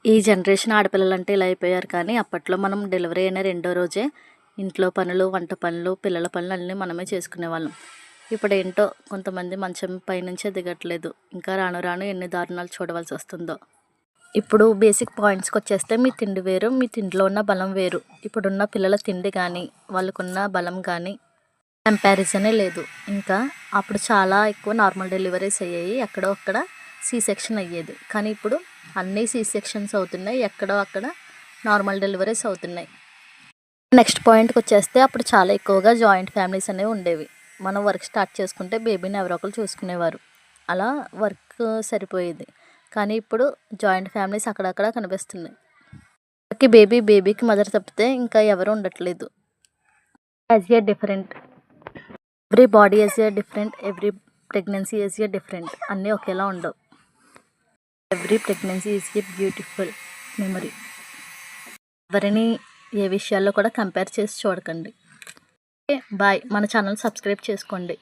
ఈ జనరేషన్ ఆడపిల్లలంటే ఇలా అయిపోయారు. కానీ అప్పట్లో మనం డెలివరీ అయిన రెండో రోజే ఇంట్లో పనులు, వంట పనులు, పిల్లల పనులు అన్నీ మనమే చేసుకునేవాళ్ళం. ఇప్పుడేంటో కొంతమంది మంచం పైనుంచే దిగట్లేదు. ఇంకా రాను రాను ఎన్ని దారుణాలు చూడవలసి వస్తుందో. ఇప్పుడు బేసిక్ పాయింట్స్‌కొచ్చేస్తే మీ తిండి వేరు, మీ తిండిలో ఉన్న బలం వేరు. ఇప్పుడున్న పిల్లల తిండి కానీ, వాళ్ళకున్న బలం కానీ కంపారిజనే లేదు. ఇంకా అప్పుడు చాలా ఎక్కువ నార్మల్ డెలివరీస్ అయ్యాయి. ఎక్కడో అక్కడ సి సెక్షన్ అయ్యేది. కానీ ఇప్పుడు అన్నీ సి సెక్షన్స్ అవుతున్నాయి. ఎక్కడో అక్కడ నార్మల్ డెలివరీస్ అవుతున్నాయి. నెక్స్ట్ పాయింట్‌కొచ్చేస్తే అప్పుడు చాలా ఎక్కువగా జాయింట్ ఫ్యామిలీస్ అనేవి ఉండేవి. మనం వర్క్ స్టార్ట్ చేసుకుంటే బేబీని ఎవరో ఒకరు చూసుకునేవారు. అలా వర్క్ సరిపోయేది. కానీ ఇప్పుడు జాయింట్ ఫ్యామిలీస్ అక్కడక్కడ కనిపిస్తున్నాయి. బేబీకి మదర్ తప్పితే ఇంకా ఎవరు ఉండట్లేదు. As a different every body is a different, every pregnancy is a different. అన్నీ ఒకేలా ఉండవు. Every pregnancy is a beautiful memory. ఎవరిని ఏ విషయాల్లో కూడా కంపేర్ చేసి చూడకండి. Okay, bye. మన ఛానల్ సబ్స్క్రైబ్ చేసుకోండి.